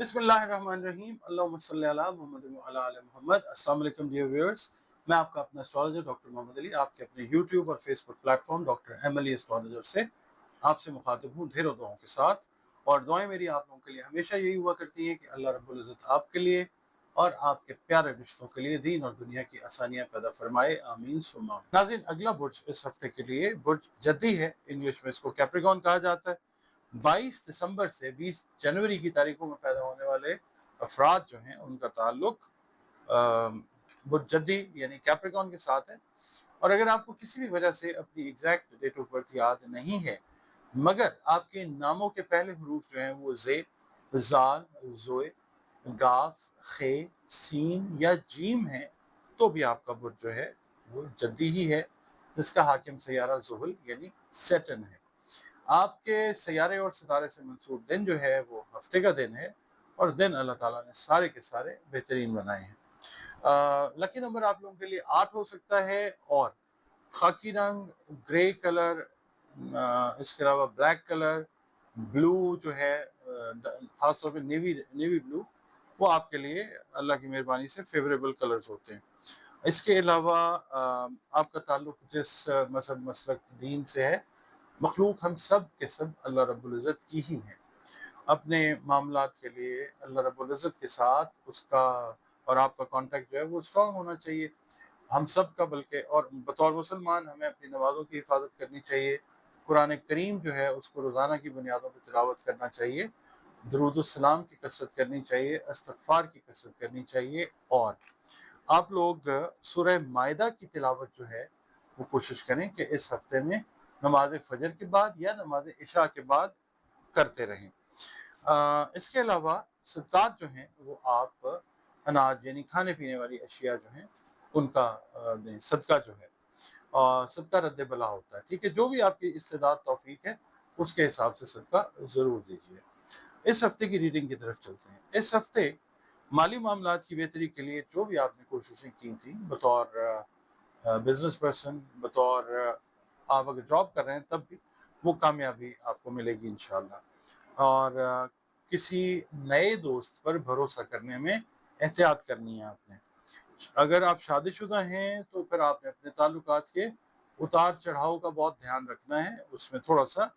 बिस्मिल्लाहिर्रहमानिर्रहीम अल्लाहुम्मा सल्ली अला मुहम्मद व अला आलि मुहम्मद। अस्सलाम वालेकुम डियर व्यूअर्स, मैं आपका अपना एस्ट्रोलॉजर डॉक्टर मोहम्मद अली आपके अपने यूट्यूब और Facebook platform doctor M Ali astrologer से आपसे मुखातिब हूँ ढेरों दुआओं के साथ। और दुआएं मेरी आप लोगों के लिए हमेशा यही हुआ करती हैं कि अल्लाह रब्बुल इज़्ज़त आपके लिए और आपके प्यारे रिश्तों के लिए दीन और दुनिया की आसानियाँ पैदा फरमाए, आमीन सुम्मा आमीन। नाज़रीन, अगला बुर्ज इस हफ्ते के लिए बुर्ज जद्दी है। इंग्लिश में इसको कैप्रिकॉर्न कहा जाता है। 22 दिसंबर से 20 जनवरी की तारीखों में पैदा होने वाले अफराद जो हैं उनका ताल्लुक बुर्ज जद्दी यानी कैप्रिकॉर्न के साथ है। और अगर आपको किसी भी वजह से अपनी एग्जैक्ट डेट ऑफ बर्थ याद नहीं है, मगर आपके नामों के पहले हरूफ जो हैं वो ज़े, ज़ाल, ज़ोए, गाफ, खे, सीन या जीम है, तो भी आपका बुर्ज जो है वो जद्दी ही है, जिसका हाकिम सैयारा ज़ुहल यानी सैटर्न है। आपके सैयारे और सितारे से मंसूब दिन जो है वो हफ्ते का दिन है, और दिन अल्लाह ताला ने सारे के सारे बेहतरीन बनाए हैं। लकी नंबर आप लोगों के लिए 8 हो सकता है, और खाकी रंग, ग्रे कलर, इसके अलावा ब्लैक कलर, ब्लू जो है ख़ास तौर पे नेवी ब्लू, वो आपके लिए अल्लाह की मेहरबानी से फेवरेबल कलर्स होते हैं। इसके अलावा आपका ताल्लुक जिस मजहब मसलक दीन से है, मखलूक हम सब के सब अल्लाह रब्बुल इज़्ज़त की ही हैं। अपने मामलात के लिए अल्लाह रब्बुल इज़्ज़त के साथ उसका और आपका कांटेक्ट जो है वो स्ट्रॉन्ग होना चाहिए, हम सब का। बल्कि और बतौर मुसलमान हमें अपनी नमाज़ों की हिफाजत करनी चाहिए, कुरान करीम जो है उसको रोज़ाना की बुनियादों पर तिलावत करना चाहिए, दरूद सलाम की कसरत करनी चाहिए, इस्तग़फ़ार की कसरत करनी चाहिए। और आप लोग सूरह माइदा की तिलावत जो है वो कोशिश करें कि इस हफ्ते में नमाज फजर के बाद या नमाज इशा के बाद करते रहें। इसके अलावा सदक़ात जो हैं वो आप अनाज यानी खाने पीने वाली अशिया जो हैं उनका दें। सदका जो है और सदका रद्द बला होता है, ठीक है। जो भी आपकी इस्तेदाद तौफीक है उसके हिसाब से सदका ज़रूर दीजिए। इस हफ्ते की रीडिंग की तरफ चलते हैं। इस हफ्ते माली मामलात की बेहतरी के लिए जो भी आपने कोशिशें की थी बतौर बिजनेस पर्सन, बतौर आप अगर जॉब कर रहे हैं तब भी वो कामयाबी आपको मिलेगी इंशाल्लाह। और किसी नए दोस्त पर भरोसा करने में एहतियात करनी है आपने। अगर आप शादीशुदा हैं तो फिर आपने अपने ताल्लुकात के उतार चढ़ाव का बहुत ध्यान रखना है। उसमें थोड़ा सा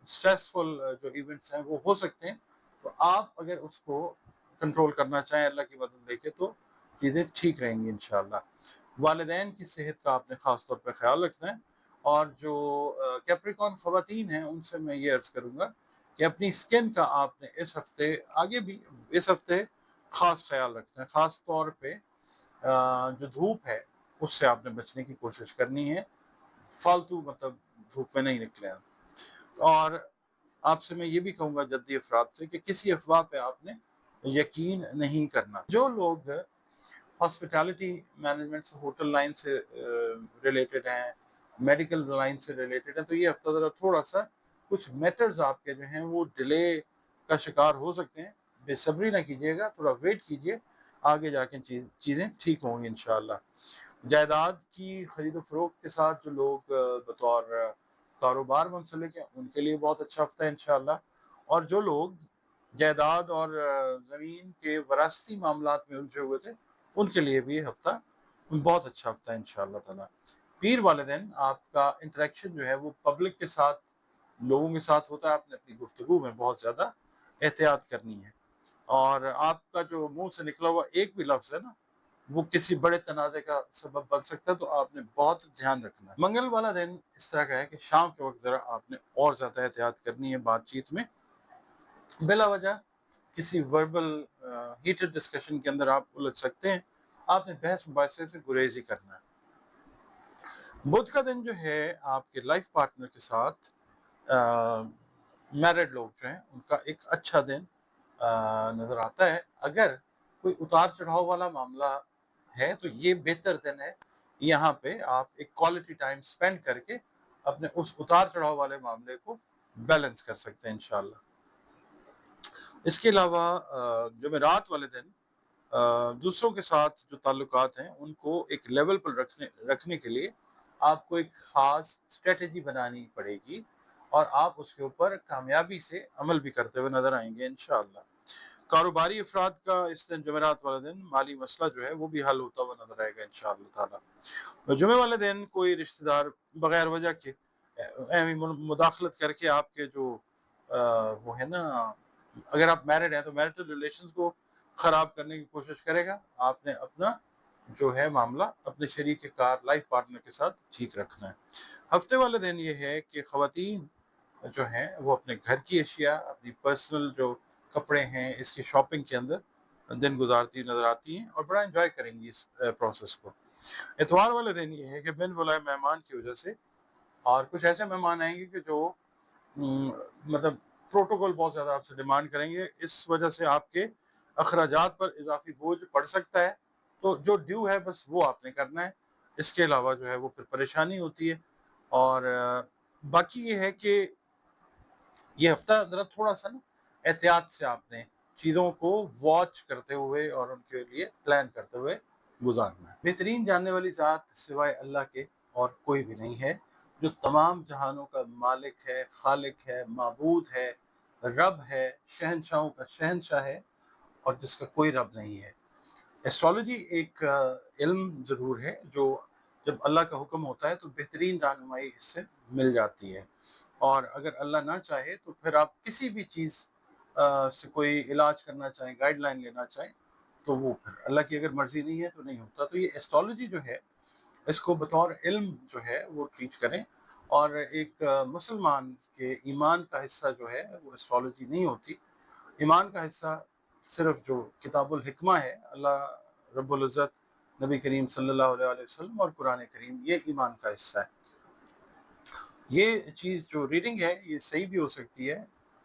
स्ट्रेसफुल जो इवेंट्स हैं वो हो सकते हैं, तो आप अगर उसको कंट्रोल करना चाहें अल्लाह की मदद लेके तो चीज़ें ठीक रहेंगी इंशाल्लाह। वालिदैन की सेहत का आपने ख़ास तौर पर ख्याल रखना है। और जो कैप्रिकॉर्न ख़वातीन हैं उनसे मैं ये अर्ज़ करूँगा कि अपनी स्किन का आपने इस हफ्ते आगे भी इस हफ्ते ख़ास ख्याल रखना है। ख़ास तौर पे जो धूप है उससे आपने बचने की कोशिश करनी है, फालतू मतलब धूप में नहीं निकले। और आपसे मैं ये भी कहूँगा जद्दी अफराद से कि किसी अफवाह पे आपने यकीन नहीं करना। जो लोग हॉस्पिटैलिटी मैनेजमेंट से, होटल लाइन से रिलेटेड हैं, मेडिकल लाइन से रिलेटेड हैं, तो ये हफ्ता ज़रा थोड़ा सा कुछ मैटर्स आपके जो हैं वो डिले का शिकार हो सकते हैं। बेसब्री ना कीजिएगा, थोड़ा वेट कीजिए, आगे जाके चीज़ें ठीक होंगी इंशाल्लाह। जायदाद की खरीद फरोख्त के साथ जो लोग बतौर कारोबार मुंसलिक हैं उनके लिए बहुत अच्छा हफ्ता है इंशाल्लाह। और जो लोग जायदाद और ज़मीन के वरासती मामलात में उलझे हुए थे उनके लिए भी ये हफ्ता बहुत अच्छा हफ्ता है इंशाल्लाह ताला। पीर वाले दिन आपका इंटरेक्शन जो है वो पब्लिक के साथ, लोगों के साथ होता है। आपने अपनी गुफ्तगू में बहुत ज़्यादा एहतियात करनी है, और आपका जो मुंह से निकला हुआ एक भी लफ्ज़ है ना वो किसी बड़े तनाज़े का सबब बन सकता है, तो आपने बहुत ध्यान रखना है। मंगल वाला दिन इस तरह का है कि शाम के वक्त ज़रा आपने और ज़्यादा एहतियात करनी है बातचीत में। बिला वजह किसी वर्बल हीटेड डिस्कशन के अंदर आप उलझ सकते हैं, आपने बहस मुबाहिसे से गुरेज ही करना है। बुध का दिन जो है आपके लाइफ पार्टनर के साथ मैरिड लोग जो हैं उनका एक अच्छा दिन नज़र आता है। अगर कोई उतार चढ़ाव वाला मामला है तो ये बेहतर दिन है, यहाँ पे आप एक क्वालिटी टाइम स्पेंड करके अपने उस उतार चढ़ाव वाले मामले को बैलेंस कर सकते हैं इंशाल्लाह। इसके अलावा जुमेरात वाले दिन दूसरों के साथ जो ताल्लुकात हैं उनको एक लेवल पर रखने के लिए आपको एक ख़ास स्ट्रेटजी बनानी पड़ेगी, और आप उसके ऊपर कामयाबी से अमल भी करते हुए नज़र आएंगे इंशाअल्लाह। کاروباری افراد کا اس دن جمعرات والے دن مالی مسئلہ جو ہے وہ بھی حل ہوتا ہوا نظر آئے گا انشاءاللہ تعالیٰ۔ جمعے والے دن کوئی رشتہ دار بغیر وجہ کے مداخلت کر کے آپ کے جو وہ ہے نا، اگر آپ میرڈ ہیں تو میرٹل ریلیشنز کو خراب کرنے کی کوشش کرے گا۔ آپ نے اپنا جو ہے معاملہ اپنے شریک کار لائف پارٹنر کے ساتھ ٹھیک رکھنا ہے۔ ہفتے والے دن یہ ہے کہ خواتین جو ہیں وہ اپنے گھر کی اشیاء، اپنی پرسنل جو کپڑے ہیں، اس کی شاپنگ کے اندر دن گزارتی نظر آتی ہیں اور بڑا انجوائے کریں گی اس پروسیس کو۔ اتوار والے دن یہ ہے کہ بن بلائے مہمان کی وجہ سے، اور کچھ ایسے مہمان آئیں گے کہ جو مطلب پروٹوکول بہت زیادہ آپ سے ڈیمانڈ کریں گے، اس وجہ سے آپ کے اخراجات پر اضافی بوجھ پڑ سکتا ہے، تو جو ڈیو ہے بس وہ آپ نے کرنا ہے، اس کے علاوہ جو ہے وہ پھر پریشانی ہوتی ہے۔ اور باقی یہ ہے کہ یہ ہفتہ ذرا تھوڑا سا نا احتیاط سے آپ نے چیزوں کو واچ کرتے ہوئے اور ان کے لیے پلان کرتے ہوئے گزارنا ہے۔ بہترین جاننے والی ذات سوائے اللہ کے اور کوئی بھی نہیں ہے، جو تمام جہانوں کا مالک ہے، خالق ہے، معبود ہے، رب ہے، شہنشاہوں کا شہنشاہ ہے، اور جس کا کوئی رب نہیں ہے۔ ایسٹرالوجی ایک علم ضرور ہے جو جب اللہ کا حکم ہوتا ہے تو بہترین رہنمائی اس سے مل جاتی ہے، اور اگر اللہ نہ چاہے تو پھر آپ کسی بھی چیز سے کوئی علاج کرنا چاہیں، گائیڈ لائن لینا چاہیں، تو وہ پھر اللہ کی اگر مرضی نہیں ہے تو نہیں ہوتا۔ تو یہ ایسٹرالوجی جو ہے اس کو بطور علم جو ہے وہ ٹریٹ کریں، اور ایک مسلمان کے ایمان کا حصہ جو ہے وہ ایسٹرالوجی نہیں ہوتی۔ ایمان کا حصہ صرف جو کتاب الحکمہ ہے، اللہ رب العزت، نبی کریم صلی اللہ علیہ وسلم اور قرآن کریم، یہ ایمان کا حصہ ہے۔ یہ چیز جو ریڈنگ ہے یہ صحیح بھی ہو سکتی ہے،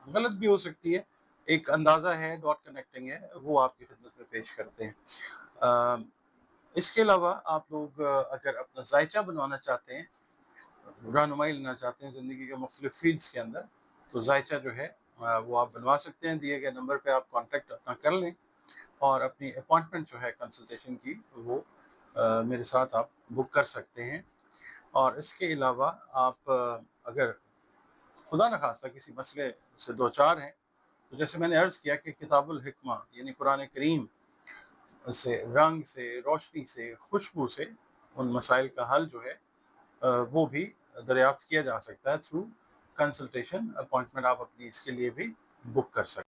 غلط بھی ہو سکتی ہے، ایک اندازہ ہے، ڈاٹ کنیکٹنگ ہے، وہ آپ کی خدمت میں پیش کرتے ہیں۔ اس کے علاوہ آپ لوگ اگر اپنا ذائچہ بنوانا چاہتے ہیں، رہنمائی لینا چاہتے ہیں زندگی کے مختلف فیلڈز کے اندر، تو ذائچہ جو ہے وہ آپ بنوا سکتے ہیں۔ دیے گئے نمبر پہ آپ کانٹیکٹ اپنا کر لیں اور اپنی اپوائنٹمنٹ جو ہے کنسلٹیشن کی وہ میرے ساتھ آپ بک کر سکتے ہیں۔ اور اس کے علاوہ آپ اگر خدا نخواستہ کسی مسئلے سے دوچار ہیں، تو جیسے میں نے عرض کیا کہ کتاب الحکمہ یعنی قرآن کریم سے، رنگ سے، روشنی سے، خوشبو سے ان مسائل کا حل جو ہے وہ بھی دریافت کیا جا سکتا ہے تھرو کنسلٹیشن۔ اپوائنٹمنٹ آپ اپنی اس کے لیے بھی بک کر سکتے ہیں۔